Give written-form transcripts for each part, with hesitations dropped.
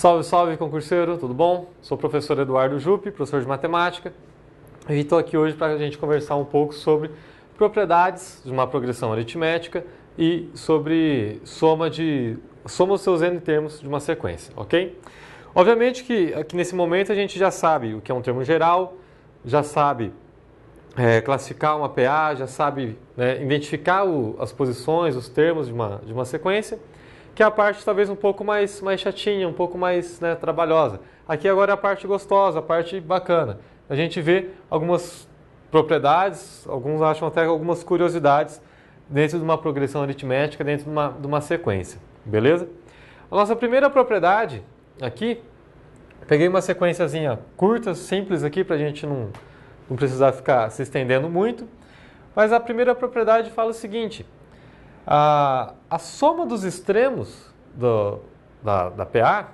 Salve, salve, concurseiro, tudo bom? Sou o professor Eduardo Juppe, professor de matemática, e estou aqui hoje para a gente conversar um pouco sobre propriedades de uma progressão aritmética e sobre soma os seus n termos de uma sequência, ok? Obviamente que aqui nesse momento a gente já sabe o que é um termo geral, já sabe classificar uma PA, já sabe identificar as posições, os termos de uma sequência, que é a parte talvez um pouco mais chatinha, um pouco mais trabalhosa. Aqui agora é a parte gostosa, a parte bacana. A gente vê algumas propriedades, alguns acham até algumas curiosidades dentro de uma progressão aritmética, dentro de uma sequência, beleza? A nossa primeira propriedade aqui, peguei uma sequenciazinha curta, simples aqui, para a gente não precisar ficar se estendendo muito, mas a primeira propriedade fala o seguinte: a soma dos extremos da PA,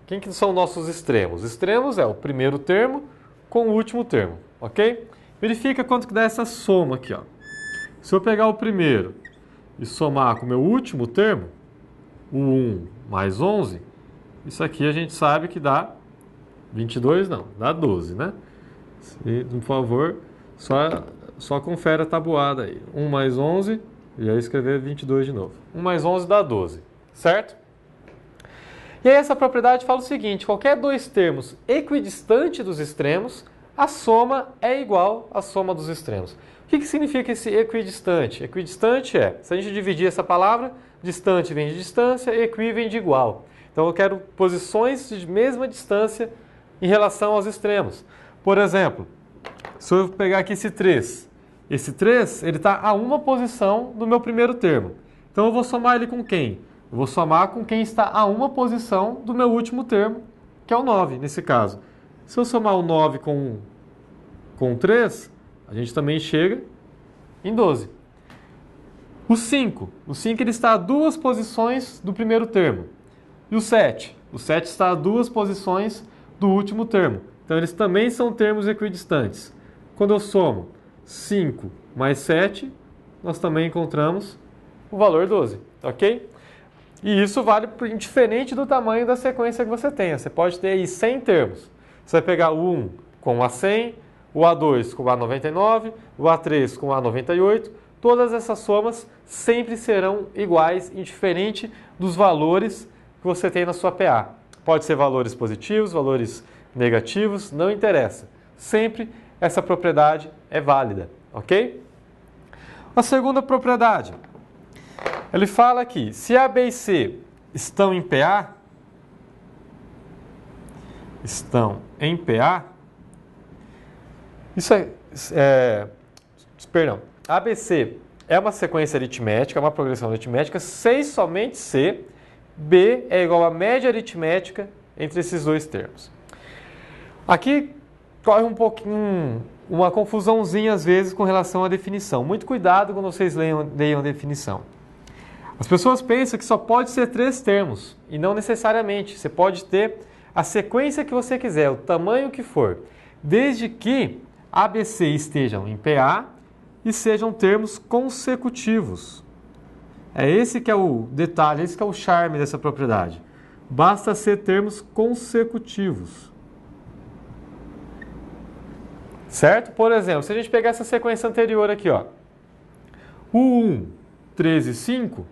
quem que são nossos extremos? Os extremos é o primeiro termo com o último termo, ok? Verifica quanto que dá essa soma aqui, ó. Se eu pegar o primeiro e somar com o meu último termo, o 1 mais 11, isso aqui a gente sabe que dá 22, não, dá 12, né? Por favor, só confere a tabuada aí. 1 mais 11... E aí escrever 22 de novo. 1 mais 11 dá 12, certo? E aí essa propriedade fala o seguinte: qualquer dois termos equidistantes dos extremos, a soma é igual à soma dos extremos. O que significa esse equidistante? Equidistante é, se a gente dividir essa palavra, distante vem de distância, equi vem de igual. Então eu quero posições de mesma distância em relação aos extremos. Por exemplo, se eu pegar aqui esse 3... Esse 3, ele está a uma posição do meu primeiro termo. Então eu vou somar ele com quem? Eu vou somar com quem está a uma posição do meu último termo, que é o 9, nesse caso. Se eu somar o 9 com o 3, a gente também chega em 12. O 5 ele está a duas posições do primeiro termo. E o 7? O 7 está a duas posições do último termo. Então eles também são termos equidistantes. Quando eu somo 5 mais 7, nós também encontramos o valor 12, ok? E isso vale indiferente do tamanho da sequência que você tenha. Você pode ter aí 100 termos. Você vai pegar o 1 com o A100, o A2 com o A99, o A3 com o A98. Todas essas somas sempre serão iguais, indiferente dos valores que você tem na sua PA. Pode ser valores positivos, valores negativos, não interessa. Sempre essa propriedade é válida, ok? A segunda propriedade, ele fala que se A, B e C estão em PA, ABC é uma sequência aritmética, é uma progressão aritmética, se e somente se B é igual à média aritmética entre esses dois termos. Aqui corre um pouquinho, uma confusãozinha às vezes com relação à definição. Muito cuidado quando vocês leiam a definição. As pessoas pensam que só pode ser 3 termos, e não necessariamente. Você pode ter a sequência que você quiser, o tamanho que for, desde que A, B, C estejam em PA e sejam termos consecutivos. É esse que é o detalhe, esse que é o charme dessa propriedade. Basta ser termos consecutivos. Certo? Por exemplo, se a gente pegar essa sequência anterior aqui, ó, o 1, 3 e 5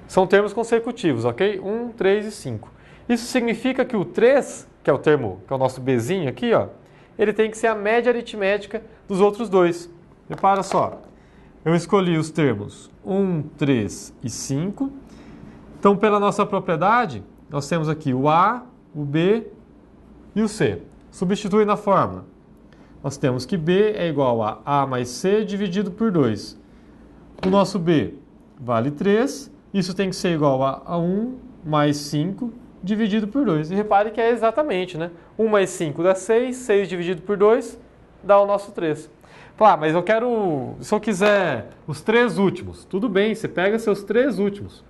são termos consecutivos, ok? 1, 3 e 5. Isso significa que o 3, que é o termo, que é o nosso Bzinho aqui, ó, ele tem que ser a média aritmética dos outros dois. Repara só, eu escolhi os termos 1, 3 e 5. Então, pela nossa propriedade, nós temos aqui o A, o B e o C. Substitui na fórmula. Nós temos que B é igual a A mais C dividido por 2. O nosso B vale 3. Isso tem que ser igual a 1 mais 5 dividido por 2. E repare que é exatamente, né? 1 mais 5 dá 6. 6 dividido por 2 dá o nosso 3. Mas eu quero, se eu quiser os 3 últimos. Tudo bem, você pega seus 3 últimos.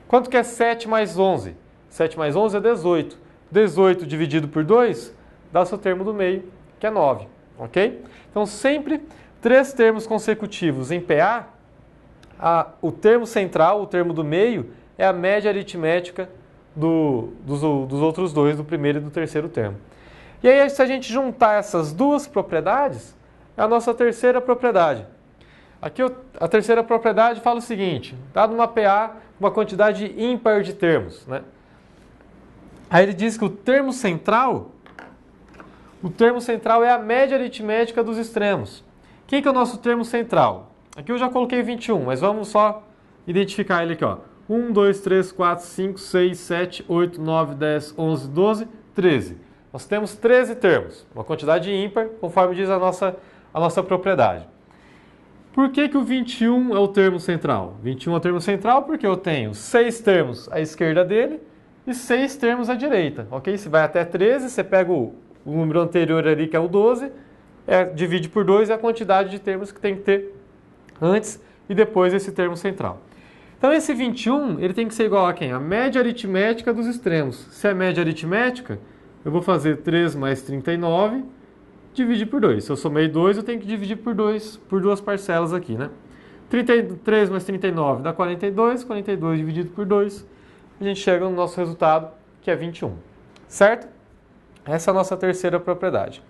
Quanto que é 7 mais 11? 7 mais 11 é 18. 18 dividido por 2 dá o seu termo do meio, que é 9. Ok? Então, sempre 3 termos consecutivos em PA, o termo central, o termo do meio, é a média aritmética dos outros dois, do primeiro e do terceiro termo. E aí, se a gente juntar essas duas propriedades, é a nossa terceira propriedade. Aqui a terceira propriedade fala o seguinte: dado uma PA, uma quantidade ímpar de termos, né? Aí ele diz que o termo central é a média aritmética dos extremos. Quem que é o nosso termo central? Aqui eu já coloquei 21, mas vamos só identificar ele aqui, ó. 1, 2, 3, 4, 5, 6, 7, 8, 9, 10, 11, 12, 13. Nós temos 13 termos, uma quantidade ímpar, conforme diz a nossa propriedade. Por que o 21 é o termo central? 21 é o termo central porque eu tenho 6 termos à esquerda dele e 6 termos à direita, ok? Se vai até 13, você pega o número anterior ali, que é o 12, divide por 2 é a quantidade de termos que tem que ter antes e depois esse termo central. Então esse 21, ele tem que ser igual a quem? A média aritmética dos extremos. Se é média aritmética, eu vou fazer 3 mais 39, dividir por 2. Se eu somei 2, eu tenho que dividir por duas parcelas aqui, né? 33 mais 39 dá 42, 42 dividido por 2, a gente chega no nosso resultado, que é 21. Certo? Essa é a nossa terceira propriedade.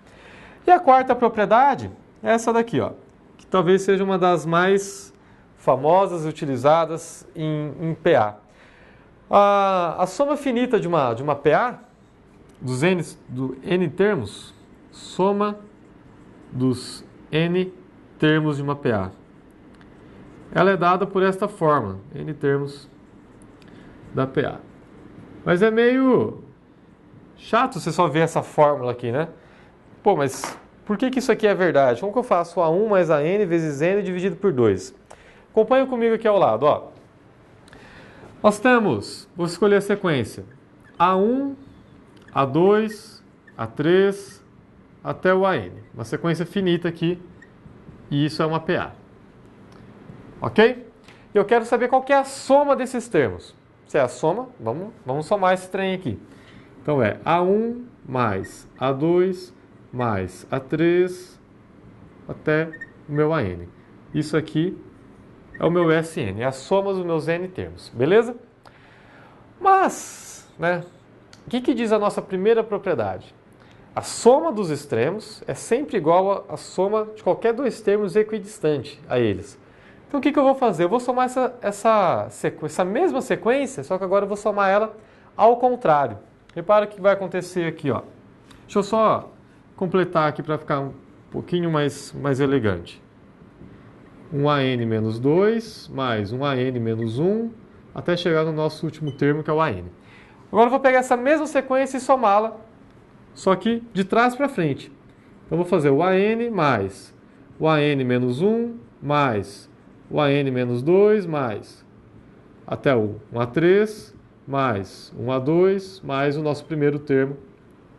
E a quarta propriedade é essa daqui, ó, que talvez seja uma das mais famosas e utilizadas em PA. A soma finita de uma PA, do N termos, soma dos N termos de uma PA. Ela é dada por esta forma, N termos da PA. Mas é meio chato você só ver essa fórmula aqui, né? Pô, mas por que isso aqui é verdade? Como que eu faço A1 mais AN vezes N dividido por 2? Acompanha comigo aqui ao lado, ó. Nós temos, vou escolher a sequência, A1, A2, A3, até o AN. Uma sequência finita aqui, e isso é uma PA. Ok? E eu quero saber qual que é a soma desses termos. Se é a soma, vamos somar esse trem aqui. Então é A1 mais A2 mais A3 até o meu AN. Isso aqui é o meu SN, é a soma dos meus N termos, beleza? Mas, né, o que diz a nossa primeira propriedade? A soma dos extremos é sempre igual à soma de qualquer dois termos equidistante a eles. Então o que eu vou fazer? Eu vou somar essa mesma sequência, só que agora eu vou somar ela ao contrário. Repara o que vai acontecer aqui, ó. Deixa eu só completar aqui para ficar um pouquinho mais elegante. 1AN menos 2, mais 1AN menos 1, até chegar no nosso último termo, que é o AN. Agora eu vou pegar essa mesma sequência e somá-la, só que de trás para frente. Então eu vou fazer o AN mais o AN menos 1, mais o AN menos 2, mais até o 1A3, mais 1A2, mais o nosso primeiro termo,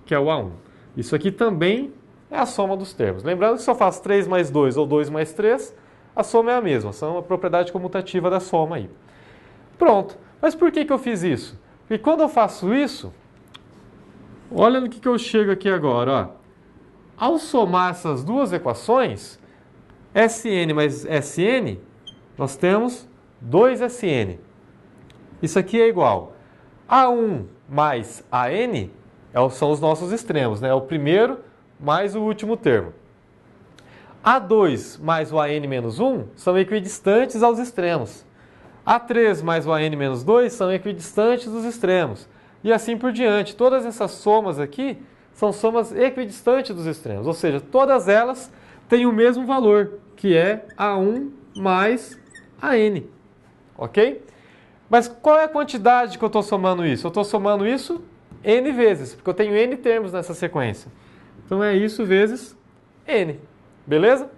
que é o A1. Isso aqui também é a soma dos termos. Lembrando que se eu faço 3 mais 2 ou 2 mais 3, a soma é a mesma, são a propriedade comutativa da soma aí. Pronto. Mas por que eu fiz isso? Porque quando eu faço isso, olha no que eu chego aqui agora, ó. Ao somar essas duas equações, SN mais SN, nós temos 2SN. Isso aqui é igual a A1 mais AN, são os nossos extremos, né? É o primeiro mais o último termo. A2 mais o AN menos 1 são equidistantes aos extremos. A3 mais o AN menos 2 são equidistantes dos extremos. E assim por diante. Todas essas somas aqui são somas equidistantes dos extremos. Ou seja, todas elas têm o mesmo valor, que é A1 mais AN. Ok? Mas qual é a quantidade que eu estou somando isso? Eu estou somando isso N vezes, porque eu tenho N termos nessa sequência. Então é isso vezes N. Beleza?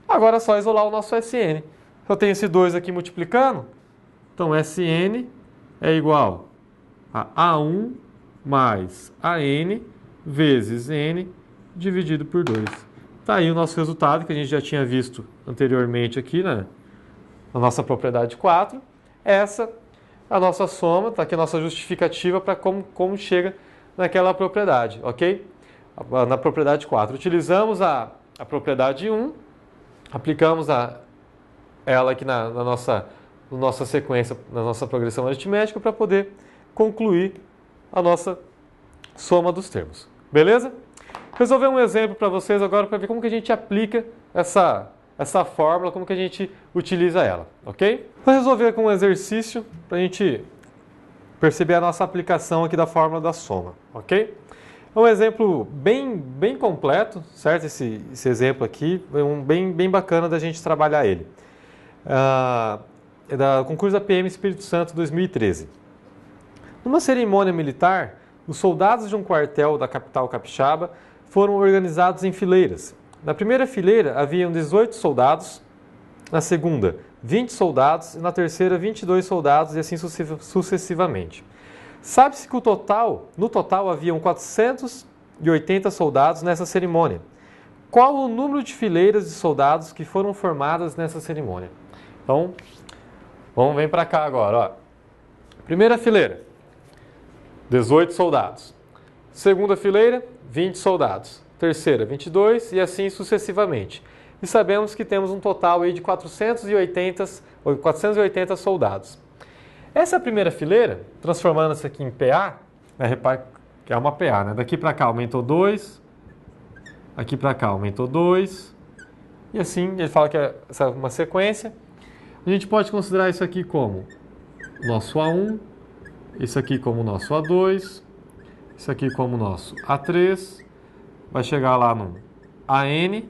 Agora é só isolar o nosso SN. Eu tenho esse 2 aqui multiplicando, então SN é igual a A1 mais AN vezes N dividido por 2. Está aí o nosso resultado, que a gente já tinha visto anteriormente aqui, né? Na nossa propriedade 4. Essa é a nossa soma, está aqui a nossa justificativa para como chega naquela propriedade, ok? Na propriedade 4. Utilizamos a propriedade 1, aplicamos ela aqui na nossa sequência, na nossa progressão aritmética, para poder concluir a nossa soma dos termos. Beleza? Resolver um exemplo para vocês agora para ver como que a gente aplica essa fórmula, como que a gente utiliza ela, ok? Vou resolver com um exercício para a gente perceber a nossa aplicação aqui da fórmula da soma, ok? É um exemplo bem completo, certo? Esse exemplo aqui é bem bacana da gente trabalhar ele. É da concurso da PM Espírito Santo 2013. Numa cerimônia militar, os soldados de um quartel da capital capixaba foram organizados em fileiras. Na primeira fileira haviam 18 soldados, na segunda 20 soldados e na terceira 22 soldados e assim sucessivamente. Sabe-se que no total haviam 480 soldados nessa cerimônia. Qual o número de fileiras de soldados que foram formadas nessa cerimônia? Então, vem para cá agora. Ó. Primeira fileira, 18 soldados. Segunda fileira, 20 soldados. Terceira, 22 e assim sucessivamente. E sabemos que temos um total aí de 480 soldados. Essa primeira fileira, transformando-se aqui em PA, que é uma PA, né? Daqui para cá aumentou 2, aqui para cá aumentou 2, e assim ele fala que essa é uma sequência. A gente pode considerar isso aqui como nosso A1, isso aqui como nosso A2, isso aqui como nosso A3, vai chegar lá no AN.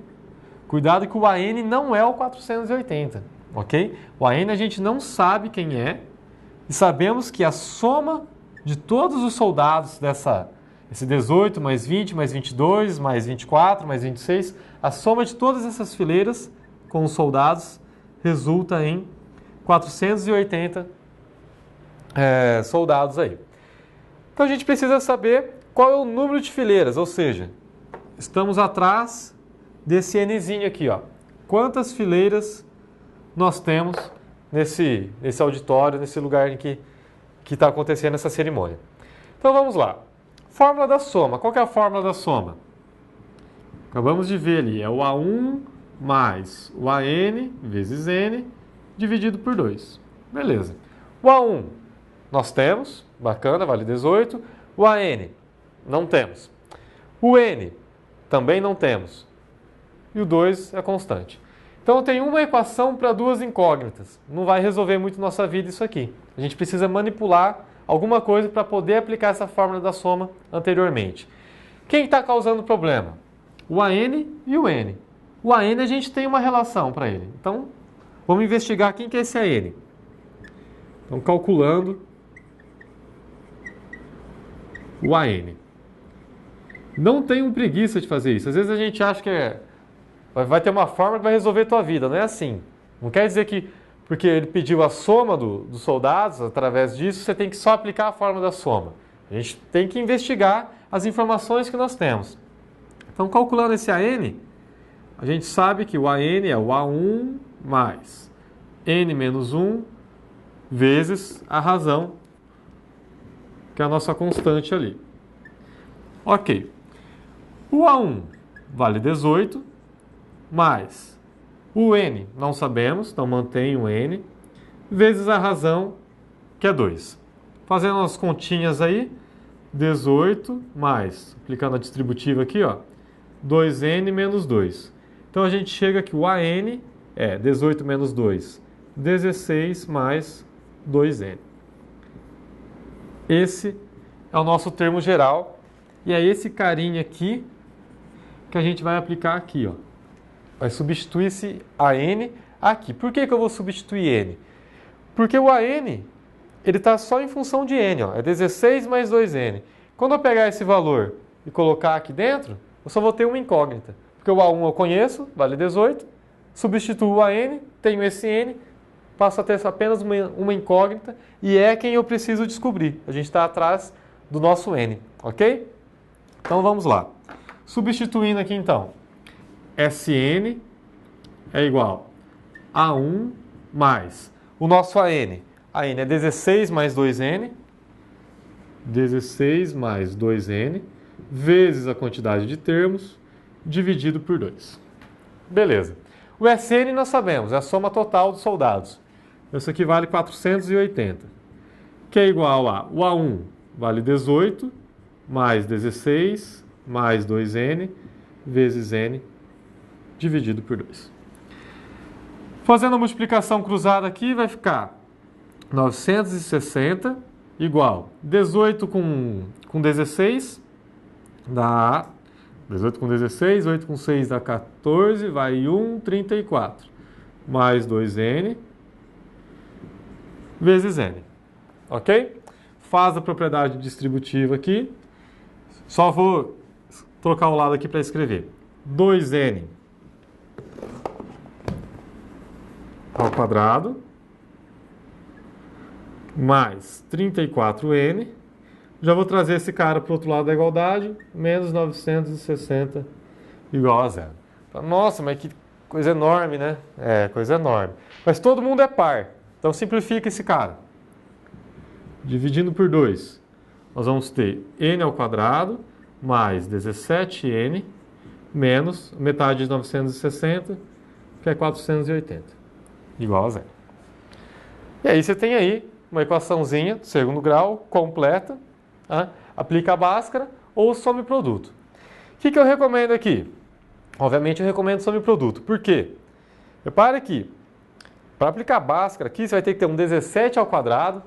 Cuidado que o AN não é o 480, ok? O AN a gente não sabe quem é, e sabemos que a soma de todos os soldados esse 18 mais 20 mais 22 mais 24 mais 26, a soma de todas essas fileiras com os soldados resulta em 480 soldados aí. Então a gente precisa saber qual é o número de fileiras, ou seja, estamos atrás desse Nzinho aqui, ó. Quantas fileiras nós temos nesse auditório, nesse lugar em que está acontecendo essa cerimônia. Então vamos lá. Fórmula da soma. Qual que é a fórmula da soma? Acabamos de ver ali, é o A1 mais o AN vezes N dividido por 2. Beleza. O A1 nós temos, bacana, vale 18. O AN não temos. O N também não temos. E o 2 é constante. Então eu tenho uma equação para duas incógnitas. Não vai resolver muito nossa vida isso aqui. A gente precisa manipular alguma coisa para poder aplicar essa fórmula da soma anteriormente. Quem está causando o problema? O AN e o N. O AN a gente tem uma relação para ele. Então vamos investigar quem que é esse AN. Então calculando o AN. Não tenham preguiça de fazer isso. Às vezes a gente acha que vai ter uma fórmula que vai resolver a tua vida. Não é assim. Não quer dizer que porque ele pediu a soma dos soldados, através disso, você tem que só aplicar a fórmula da soma. A gente tem que investigar as informações que nós temos. Então, calculando esse AN, a gente sabe que o AN é o A1 mais N menos 1 vezes a razão, que é a nossa constante ali. Ok. O A1 vale 18, mais o N não sabemos, então mantém o N, vezes a razão, que é 2. Fazendo as continhas aí, 18 mais, aplicando a distributiva aqui, ó, 2N menos 2. Então a gente chega que o AN é 18 menos 2, 16 mais 2N. Esse é o nosso termo geral, e é esse carinha aqui que a gente vai aplicar aqui, ó. Vai substituir esse AN aqui. Por que eu vou substituir N? Porque o AN, ele está só em função de N, ó. É 16 mais 2N. Quando eu pegar esse valor e colocar aqui dentro, eu só vou ter uma incógnita. Porque o A1 eu conheço, vale 18. Substituo o AN, tenho esse N, passo a ter apenas uma incógnita e é quem eu preciso descobrir. A gente está atrás do nosso N, ok? Então vamos lá. Substituindo aqui então. Sn é igual a 1 mais o nosso AN. AN é 16 mais 2N. 16 mais 2N vezes a quantidade de termos dividido por 2. Beleza. O Sn nós sabemos, é a soma total dos soldados. Isso aqui vale 480. Que é igual a o A1 vale 18, mais 16, mais 2n, vezes n, dividido por 2. Fazendo a multiplicação cruzada aqui, vai ficar 960 igual 18 com 16, dá 18 com 16, 8 com 6 dá 14, vai 1, 34, mais 2n, vezes n. Ok? Faz a propriedade distributiva aqui. Só vou trocar o lado aqui para escrever. 2n ao quadrado mais 34n. Já vou trazer esse cara para o outro lado da igualdade. Menos 960 igual a zero. Nossa, mas que coisa enorme, né? É, coisa enorme. Mas todo mundo é par. Então simplifica esse cara. Dividindo por 2, nós vamos ter n ao quadrado mais 17n menos metade de 960, que é 480, igual a zero. E aí você tem aí uma equaçãozinha de segundo grau completa, tá? Aplica a Bhaskara ou some produto. O que eu recomendo aqui? Obviamente eu recomendo some produto. Por quê? Repare que para aplicar a Bhaskara aqui você vai ter que ter um 17 ao quadrado,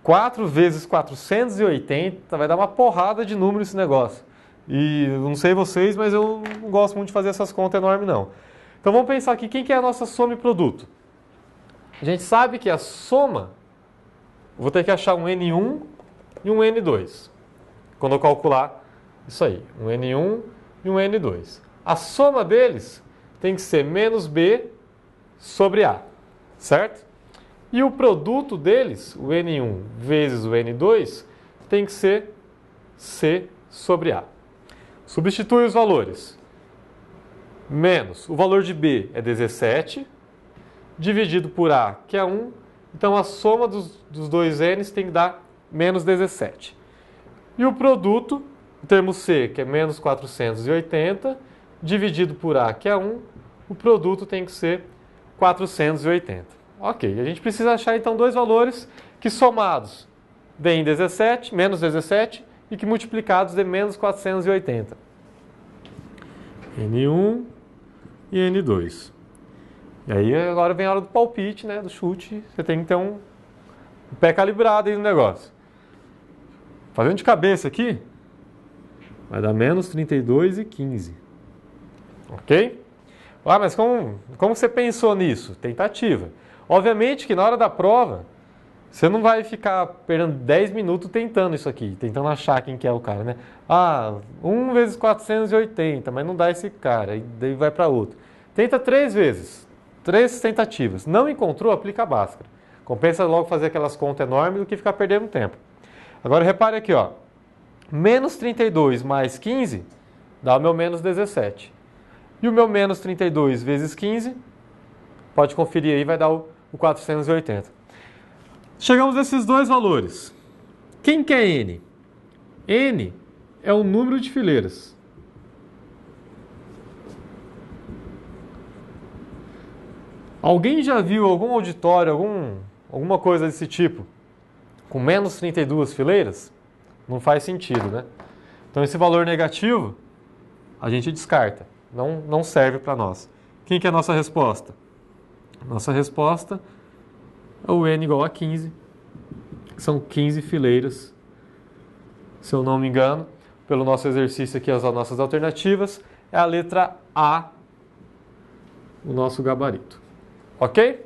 4 vezes 480, vai dar uma porrada de número esse negócio. E não sei vocês, mas eu não gosto muito de fazer essas contas enormes não. Então vamos pensar aqui, quem que é a nossa soma e produto? A gente sabe que a soma, eu vou ter que achar um N1 e um N2. Quando eu calcular isso aí, um N1 e um N2. A soma deles tem que ser menos B sobre A, certo? E o produto deles, o N1 vezes o N2, tem que ser C sobre A. Substitui os valores. Menos, o valor de B é 17, dividido por A, que é 1. Então a soma dos dois N's tem que dar menos 17. E o produto, o termo C, que é menos 480, dividido por A, que é 1, o produto tem que ser 480. Ok, a gente precisa achar então dois valores que somados deem 17, menos 17, e que multiplicados dê menos 480. N1 e N2. E aí agora vem a hora do palpite, né, do chute. Você tem que ter um pé calibrado aí no negócio. Fazendo de cabeça aqui, vai dar menos 32 e 15. Ok? Ah, mas como você pensou nisso? Tentativa. Obviamente que na hora da prova, você não vai ficar perdendo 10 minutos tentando isso aqui, tentando achar quem que é o cara, né? Ah, 1 vezes 480, mas não dá esse cara, e daí vai para outro. Tenta 3 vezes, 3 tentativas. Não encontrou, aplica a Bhaskara. Compensa logo fazer aquelas contas enormes do que ficar perdendo tempo. Agora repare aqui, ó. Menos 32 mais 15 dá o meu menos 17. E o meu menos 32 vezes 15, pode conferir aí, vai dar o 480. Chegamos a esses dois valores. Quem que é N? N é o número de fileiras. Alguém já viu algum auditório, alguma coisa desse tipo, com menos 32 fileiras? Não faz sentido, né? Então esse valor negativo, a gente descarta. Não serve para nós. Quem que é a nossa resposta? Nossa resposta é o N igual a 15. São 15 fileiras. Se eu não me engano, pelo nosso exercício aqui, as nossas alternativas, é a letra A, o nosso gabarito. Ok?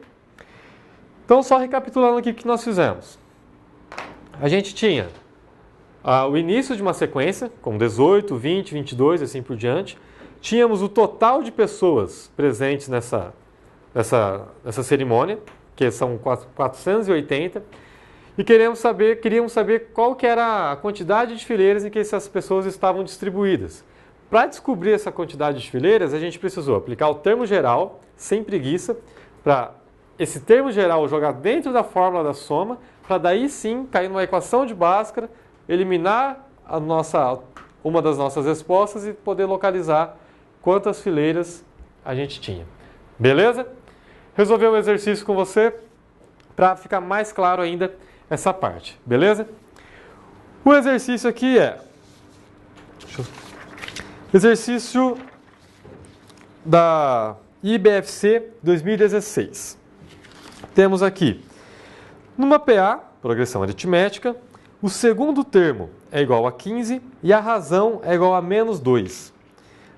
Então, só recapitulando aqui o que nós fizemos. A gente tinha o início de uma sequência, com 18, 20, 22 e assim por diante. Tínhamos o total de pessoas presentes nessa cerimônia, que são 480, e queríamos saber qual que era a quantidade de fileiras em que essas pessoas estavam distribuídas. Para descobrir essa quantidade de fileiras, a gente precisou aplicar o termo geral, sem preguiça, para esse termo geral jogar dentro da fórmula da soma, para daí sim cair numa equação de Bhaskara, eliminar uma das nossas respostas e poder localizar quantas fileiras a gente tinha. Beleza? Resolvi um exercício com você para ficar mais claro ainda essa parte. Beleza? O exercício aqui é exercício da IBFC 2016. Temos aqui, numa PA, progressão aritmética, o segundo termo é igual a 15 e a razão é igual a menos 2.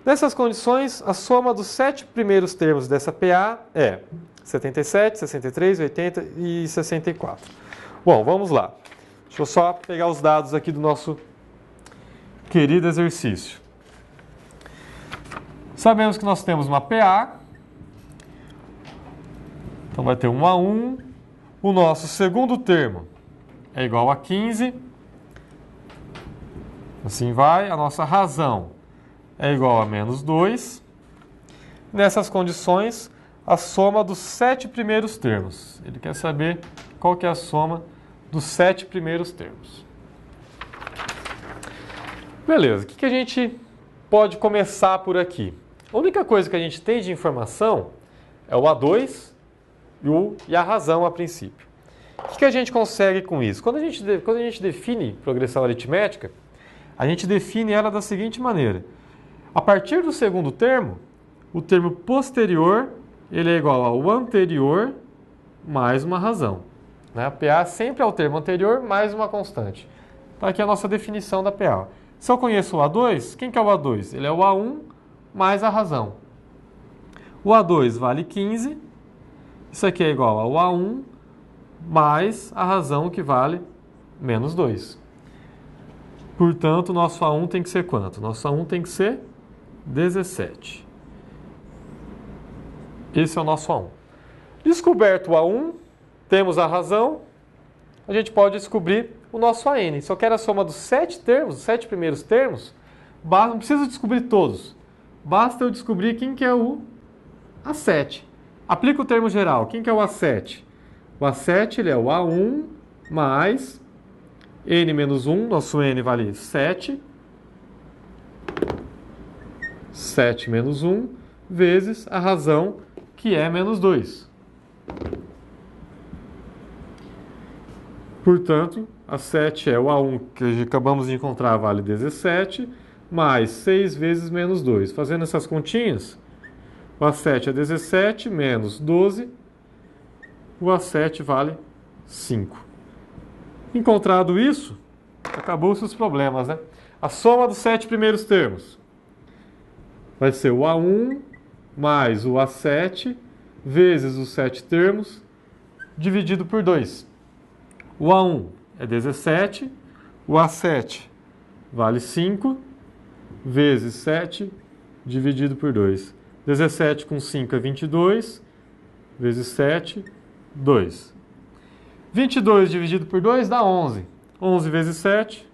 Nessas condições, a soma dos 7 primeiros termos dessa PA é 77, 63, 80 e 64. Bom, vamos lá. Deixa eu só pegar os dados aqui do nosso querido exercício. Sabemos que nós temos uma PA, então vai ter 1 a 1. O nosso segundo termo é igual a 15. Assim vai. A nossa razão é igual a menos 2. Nessas condições, a soma dos 7 primeiros termos. Ele quer saber qual que é a soma dos 7 primeiros termos. Beleza, o que a gente pode começar por aqui? A única coisa que a gente tem de informação é o A2 e a razão a princípio. O que a gente consegue com isso? Quando a gente define progressão aritmética, a gente define ela da seguinte maneira. A partir do segundo termo, o termo posterior ele é igual ao anterior mais uma razão. A PA sempre é o termo anterior mais uma constante. Então aqui é a nossa definição da PA. Se eu conheço o A2, quem que é o A2? Ele é o A1 mais a razão. O A2 vale 15. Isso aqui é igual ao A1 mais a razão que vale menos 2. Portanto, nosso A1 tem que ser quanto? Nosso A1 tem que ser 17. Esse é o nosso A1. Descoberto o A1, temos a razão, a gente pode descobrir o nosso AN. Se eu quero a soma dos 7 termos, os 7 primeiros termos, não preciso descobrir todos. Basta eu descobrir quem que é o A7. Aplica o termo geral. Quem que é o A7? O A7 ele é o A1 mais N menos 1. Nosso N vale 7. 7 menos 1 vezes a razão, que é menos 2. Portanto, A7 é o A1 que acabamos de encontrar, vale 17, mais 6 vezes menos 2. Fazendo essas continhas, o A7 é 17 menos 12, o A7 vale 5. Encontrado isso, acabou-se os problemas, né? A soma dos 7 primeiros termos vai ser o A1 mais o A7 vezes os 7 termos dividido por 2. O A1 é 17, o A7 vale 5 vezes 7 dividido por 2. 17 com 5 é 22, vezes 7, 2. 22 dividido por 2 dá 11. 11 vezes 7,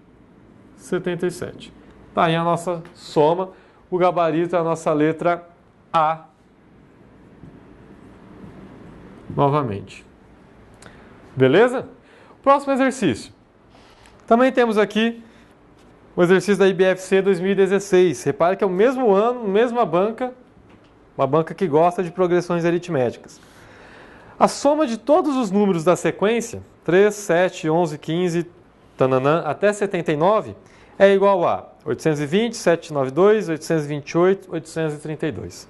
77. Tá aí a nossa soma. O gabarito é a nossa letra A. Novamente. Beleza? Próximo exercício. Também temos aqui o exercício da IBFC 2016. Repare que é o mesmo ano, mesma banca, uma banca que gosta de progressões aritméticas. A soma de todos os números da sequência, 3, 7, 11, 15, tananã, até 79, é igual a 820, 792, 828, 832.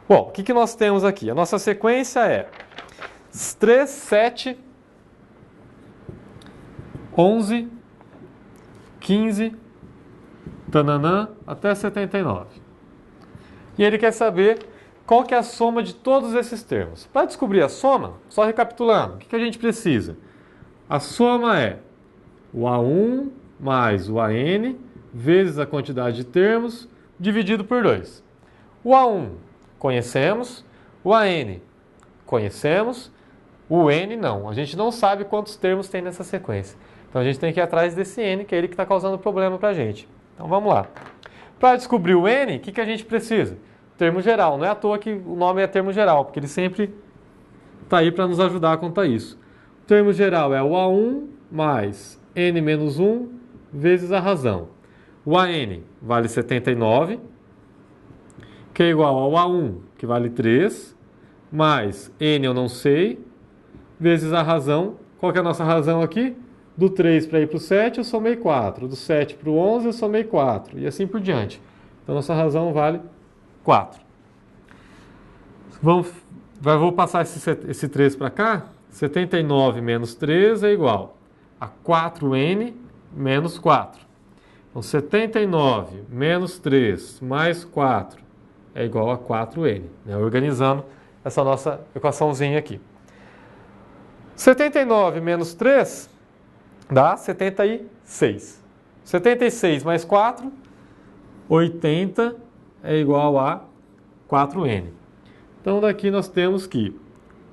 Bom, o que nós temos aqui? A nossa sequência é 3, 7, 11, 15, tananã, até 79. E ele quer saber qual que é a soma de todos esses termos. Para descobrir a soma, só recapitulando, o que a gente precisa? A soma é o A1 mais o AN vezes a quantidade de termos dividido por 2. O A1 conhecemos, o AN conhecemos, o N não. A gente não sabe quantos termos tem nessa sequência. Então a gente tem que ir atrás desse N, que é ele que está causando problema para a gente. Então vamos lá. Para descobrir o N, o que a gente precisa? Termo geral. Não é à toa que o nome é termo geral, porque ele sempre está aí para nos ajudar quanto a isso. O termo geral é o A1 mais N menos 1 vezes a razão. O AN vale 79, que é igual ao A1, que vale 3, mais N eu não sei, vezes a razão. Qual que é a nossa razão aqui? Do 3 para ir para o 7 eu somei 4. Do 7 para o 11 eu somei 4. E assim por diante. Então nossa razão vale 4. Vou passar esse 3 para cá. 79 menos 3 é igual a 4n menos 4. Então 79 menos 3 mais 4 é igual a 4n. Né? Organizando essa nossa equaçãozinha aqui. 79 menos 3 dá 76. 76 mais 4, 80 é igual a 4n. Então daqui nós temos que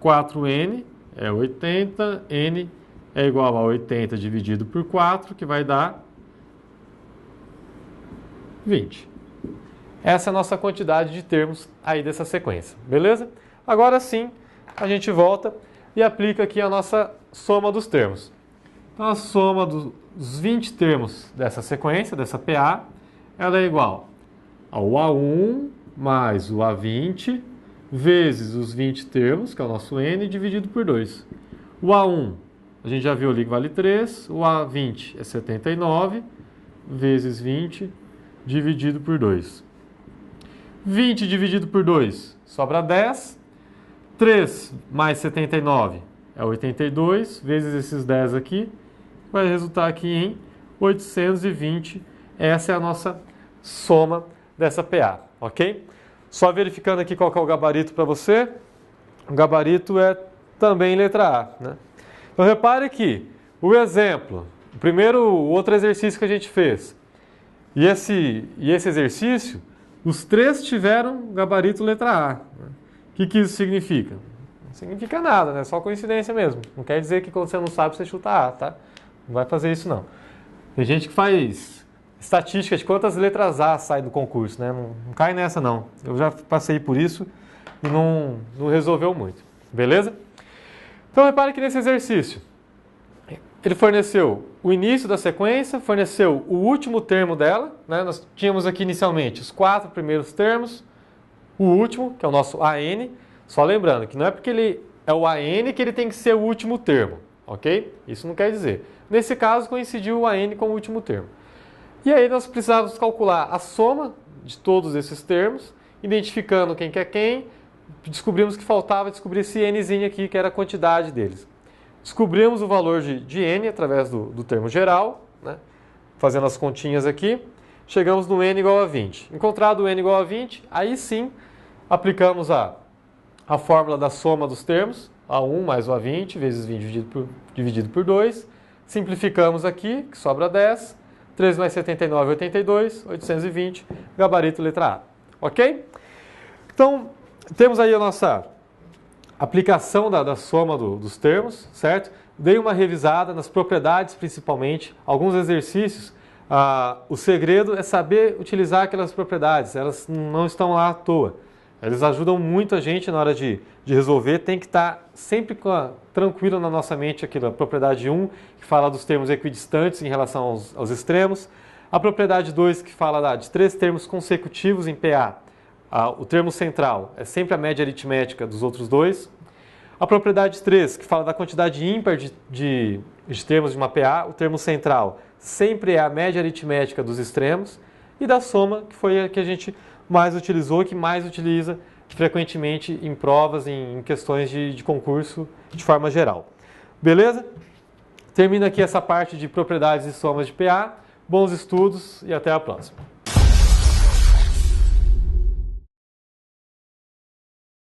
4n é 80, n é igual a 80 dividido por 4, que vai dar 20. Essa é a nossa quantidade de termos aí dessa sequência, beleza? Agora sim, a gente volta e aplica aqui a nossa soma dos termos. Então a soma dos 20 termos dessa sequência, dessa PA, ela é igual ao A1 mais o A20 vezes os 20 termos, que é o nosso N, dividido por 2. O A1, a gente já viu ali que vale 3, o A20 é 79 vezes 20 dividido por 2. 20 dividido por 2 sobra 10. 3 mais 79 é 82, vezes esses 10 aqui, vai resultar aqui em 820. Essa é a nossa soma dessa PA, ok? Só verificando aqui qual que é o gabarito para você. O gabarito é também letra A, né? Então repare que o exemplo, o outro exercício que a gente fez, e esse exercício, os três tiveram gabarito letra A. O que isso significa? Não significa nada, né? Só coincidência mesmo. Não quer dizer que quando você não sabe, você chuta A, tá? Não vai fazer isso, não. Tem gente que faz estatística de quantas letras A saem do concurso, né? Não cai nessa, não. Eu já passei por isso e não resolveu muito. Beleza? Então, repare que nesse exercício, ele forneceu o início da sequência, forneceu o último termo dela, né? Nós tínhamos aqui inicialmente os 4 primeiros termos, o último, que é o nosso AN, só lembrando que não é porque ele é o AN que ele tem que ser o último termo, ok? Isso não quer dizer. Nesse caso, coincidiu o AN com o último termo. E aí nós precisávamos calcular a soma de todos esses termos, identificando quem que é quem, descobrimos que faltava descobrir esse nzinho aqui, que era a quantidade deles. Descobrimos o valor de n através do termo geral, né? Fazendo as continhas aqui, chegamos no n igual a 20. Encontrado o n igual a 20, aí sim aplicamos a fórmula da soma dos termos, A1 mais o A20 vezes 20 dividido por 2. Simplificamos aqui, que sobra 10. 3 mais 79, 82. 820, gabarito letra A. Ok? Então, temos aí a nossa aplicação da soma dos termos, certo? Dei uma revisada nas propriedades, principalmente, alguns exercícios. O segredo é saber utilizar aquelas propriedades, elas não estão lá à toa. Eles ajudam muito a gente na hora de resolver. Tem que estar sempre tranquilo na nossa mente aqui, a propriedade 1, que fala dos termos equidistantes em relação aos extremos. A propriedade 2, que fala de 3 termos consecutivos em PA. O termo central é sempre a média aritmética dos outros dois. A propriedade 3, que fala da quantidade ímpar de termos de uma PA. O termo central sempre é a média aritmética dos extremos. E da soma, que foi a que a gente mais utilizou, que mais utiliza frequentemente em provas, em questões de concurso de forma geral. Beleza? Termina aqui essa parte de propriedades e somas de PA. Bons estudos e até a próxima.